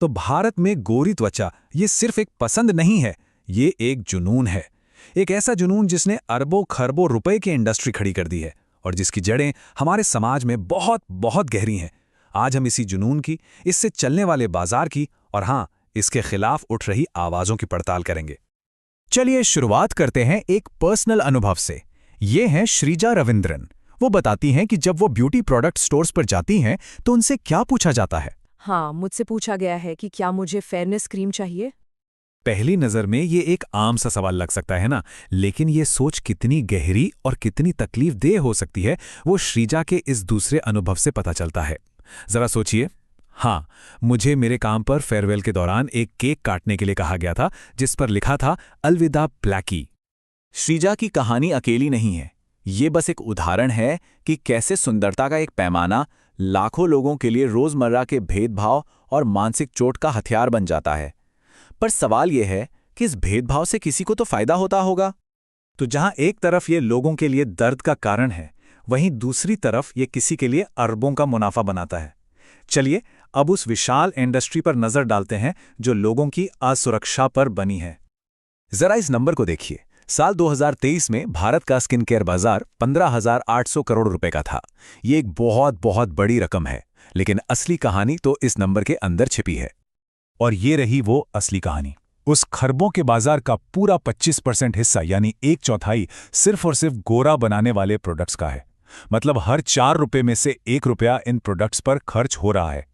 तो भारत में गोरी त्वचा ये सिर्फ एक पसंद नहीं है, ये एक जुनून है। एक ऐसा जुनून जिसने अरबों खरबों रुपए की इंडस्ट्री खड़ी कर दी है और जिसकी जड़ें हमारे समाज में बहुत बहुत गहरी हैं। आज हम इसी जुनून की, इससे चलने वाले बाजार की और हाँ, इसके खिलाफ उठ रही आवाज़ों की पड़ताल करेंगे। चलिए शुरुआत करते हैं एक पर्सनल अनुभव से। ये हैं श्रीजा रविंद्रन। वो बताती हैं कि जब वो ब्यूटी प्रोडक्ट स्टोर्स पर जाती हैं तो उनसे क्या पूछा जाता है। हाँ, मुझसे पूछा गया है कि क्या मुझे फेयरनेस क्रीम चाहिए। पहली नज़र में ये एक आम सा सवाल लग सकता है ना, लेकिन ये सोच कितनी गहरी और कितनी तकलीफदेह हो सकती है वो श्रीजा के इस दूसरे अनुभव से पता चलता है। जरा सोचिए। हाँ, मुझे मेरे काम पर फेयरवेल के दौरान एक केक काटने के लिए कहा गया था जिस पर लिखा था अलविदा ब्लैकी। श्रीजा की कहानी अकेली नहीं है। ये बस एक उदाहरण है कि कैसे सुंदरता का एक पैमाना लाखों लोगों के लिए रोजमर्रा के भेदभाव और मानसिक चोट का हथियार बन जाता है। पर सवाल यह है कि इस भेदभाव से किसी को तो फायदा होता होगा। तो जहां एक तरफ ये लोगों के लिए दर्द का कारण है, वहीं दूसरी तरफ ये किसी के लिए अरबों का मुनाफा बनाता है। चलिए अब उस विशाल इंडस्ट्री पर नजर डालते हैं जो लोगों की असुरक्षा पर बनी है। जरा इस नंबर को देखिए। साल 2023 में भारत का स्किन केयर बाजार 15,800 करोड़ रुपए का था। ये एक बहुत बहुत बड़ी रकम है, लेकिन असली कहानी तो इस नंबर के अंदर छिपी है। और ये रही वो असली कहानी। उस खरबों के बाजार का पूरा 25% हिस्सा यानी 1/4 सिर्फ और सिर्फ गोरा बनाने वाले प्रोडक्ट्स का है। मतलब हर 4 रुपए में से 1 रुपया इन प्रोडक्ट्स पर खर्च हो रहा है।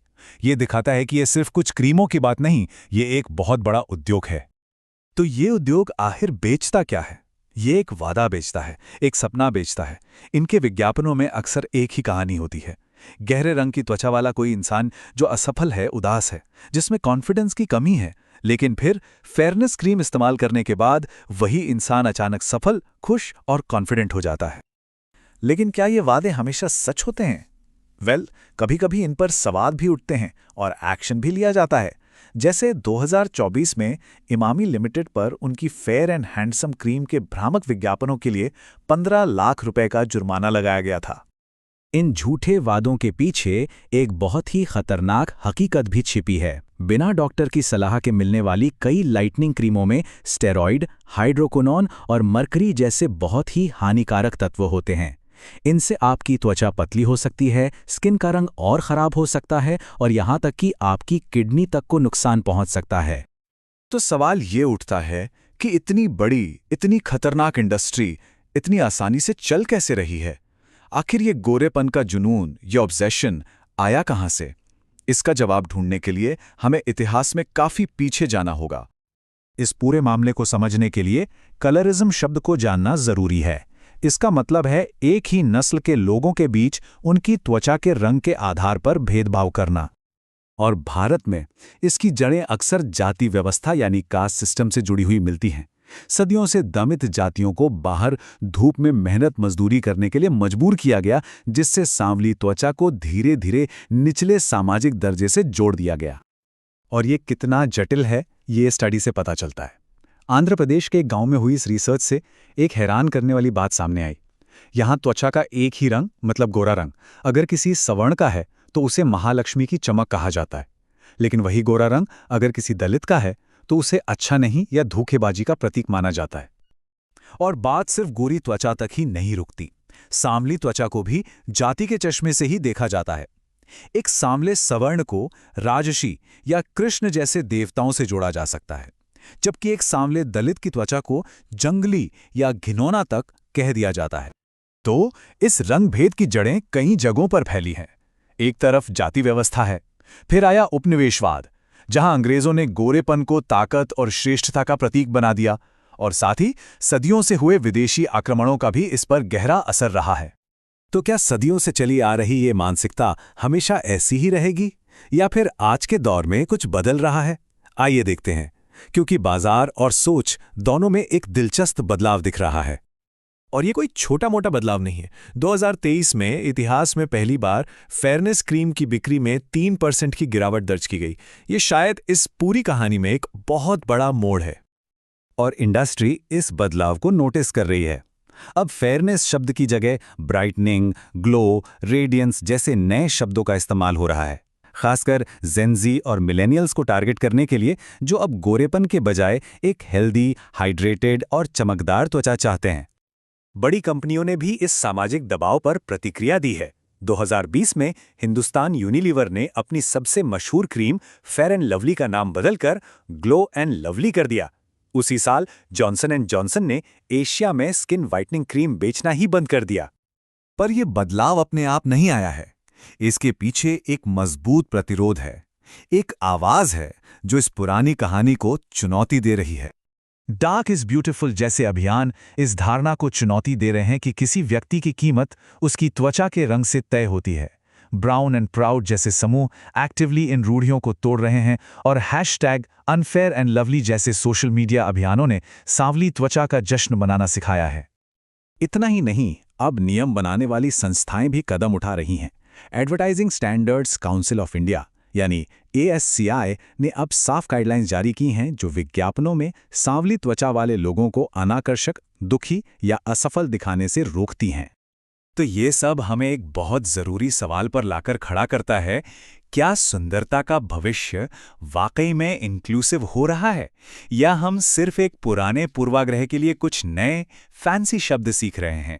ये दिखाता है कि ये सिर्फ कुछ क्रीमों की बात नहीं, ये एक बहुत बड़ा उद्योग है। तो ये उद्योग आखिर बेचता क्या है? ये एक वादा बेचता है, एक सपना बेचता है। इनके विज्ञापनों में अक्सर एक ही कहानी होती है। गहरे रंग की त्वचा वाला कोई इंसान जो असफल है, उदास है, जिसमें कॉन्फिडेंस की कमी है, लेकिन फिर फेयरनेस क्रीम इस्तेमाल करने के बाद वही इंसान अचानक सफल, खुश और कॉन्फिडेंट हो जाता है। लेकिन क्या ये वादे हमेशा सच होते हैं? कभी कभी इन पर सवाल भी उठते हैं और एक्शन भी लिया जाता है। जैसे 2024 में इमामी लिमिटेड पर उनकी फेयर एंड हैंडसम क्रीम के भ्रामक विज्ञापनों के लिए 15 लाख रुपए का जुर्माना लगाया गया था। इन झूठे वादों के पीछे एक बहुत ही खतरनाक हकीकत भी छिपी है। बिना डॉक्टर की सलाह के मिलने वाली कई लाइटनिंग क्रीमों में स्टेरॉइड, हाइड्रोक्विनोन और मरकरी जैसे बहुत ही हानिकारक तत्व होते हैं। इनसे आपकी त्वचा पतली हो सकती है, स्किन का रंग और खराब हो सकता है और यहाँ तक कि आपकी किडनी तक को नुकसान पहुँच सकता है। तो सवाल ये उठता है कि इतनी बड़ी, इतनी खतरनाक इंडस्ट्री इतनी आसानी से चल कैसे रही है? आखिर ये गोरेपन का जुनून, ये ऑब्सेशन आया कहाँ से? इसका जवाब ढूंढने के लिए हमें इतिहास में काफी पीछे जाना होगा। इस पूरे मामले को समझने के लिए कलरिज्म शब्द को जानना जरूरी है। इसका मतलब है एक ही नस्ल के लोगों के बीच उनकी त्वचा के रंग के आधार पर भेदभाव करना। और भारत में इसकी जड़ें अक्सर जाति व्यवस्था यानी कास्ट सिस्टम से जुड़ी हुई मिलती हैं। सदियों से दमित जातियों को बाहर धूप में मेहनत मजदूरी करने के लिए मजबूर किया गया, जिससे सांवली त्वचा को धीरे धीरे निचले सामाजिक दर्जे से जोड़ दिया गया। और ये कितना जटिल है, ये स्टडी से पता चलता है। आंध्र प्रदेश के एक गांव में हुई इस रिसर्च से एक हैरान करने वाली बात सामने आई। यहाँ त्वचा का एक ही रंग, मतलब गोरा रंग, अगर किसी सवर्ण का है तो उसे महालक्ष्मी की चमक कहा जाता है। लेकिन वही गोरा रंग अगर किसी दलित का है तो उसे अच्छा नहीं या धोखेबाजी का प्रतीक माना जाता है। और बात सिर्फ गोरी त्वचा तक ही नहीं रुकती। सांवली त्वचा को भी जाति के चश्मे से ही देखा जाता है। एक सांवले सवर्ण को राजसी या कृष्ण जैसे देवताओं से जोड़ा जा सकता है, जबकि एक सांवले दलित की त्वचा को जंगली या घिनौना तक कह दिया जाता है। तो इस रंग भेद की जड़ें कई जगहों पर फैली हैं। एक तरफ जाति व्यवस्था है, फिर आया उपनिवेशवाद, जहां अंग्रेजों ने गोरेपन को ताकत और श्रेष्ठता का प्रतीक बना दिया, और साथ ही सदियों से हुए विदेशी आक्रमणों का भी इस पर गहरा असर रहा है। तो क्या सदियों से चली आ रही ये मानसिकता हमेशा ऐसी ही रहेगी या फिर आज के दौर में कुछ बदल रहा है? आइए देखते हैं, क्योंकि बाजार और सोच दोनों में एक दिलचस्प बदलाव दिख रहा है। और ये कोई छोटा मोटा बदलाव नहीं है। 2023 में इतिहास में पहली बार फेयरनेस क्रीम की बिक्री में 3% की गिरावट दर्ज की गई। ये शायद इस पूरी कहानी में एक बहुत बड़ा मोड़ है। और इंडस्ट्री इस बदलाव को नोटिस कर रही है। अब फेयरनेस शब्द की जगह ब्राइटनिंग, ग्लो, रेडियंस जैसे नए शब्दों का इस्तेमाल हो रहा है। खासकर जेनजी और मिलेनियल्स को टारगेट करने के लिए, जो अब गोरेपन के बजाय एक हेल्दी, हाइड्रेटेड और चमकदार त्वचा चाहते हैं। बड़ी कंपनियों ने भी इस सामाजिक दबाव पर प्रतिक्रिया दी है। 2020 में हिंदुस्तान यूनिलीवर ने अपनी सबसे मशहूर क्रीम फेयर एंड लवली का नाम बदलकर ग्लो एंड लवली कर दिया। उसी साल जॉनसन एंड जॉनसन ने एशिया में स्किन वाइटनिंग क्रीम बेचना ही बंद कर दिया। पर यह बदलाव अपने आप नहीं आया है। इसके पीछे एक मजबूत प्रतिरोध है, एक आवाज है जो इस पुरानी कहानी को चुनौती दे रही है। डार्क इज ब्यूटीफुल जैसे अभियान इस धारणा को चुनौती दे रहे हैं कि किसी व्यक्ति की कीमत उसकी त्वचा के रंग से तय होती है। ब्राउन एंड प्राउड जैसे समूह एक्टिवली इन रूढ़ियों को तोड़ रहे हैं और हैशटैग अनफेयर एंड लवली जैसे सोशल मीडिया अभियानों ने सांवली त्वचा का जश्न मनाना सिखाया है। इतना ही नहीं, अब नियम बनाने वाली संस्थाएं भी कदम उठा रही हैं। Advertising standards council of India यानी ASCI ने अब साफ गाइडलाइंस जारी की हैं जो विज्ञापनों में सांवली त्वचा वाले लोगों को अनाकर्षक, दुखी या असफल दिखाने से रोकती हैं। तो ये सब हमें एक बहुत ज़रूरी सवाल पर लाकर खड़ा करता है, क्या सुंदरता का भविष्य वाकई में इंक्लूसिव हो रहा है, या हम सिर्फ एक पुराने पूर्वाग्रह के लिए कुछ नए फैंसी शब्द सीख रहे हैं?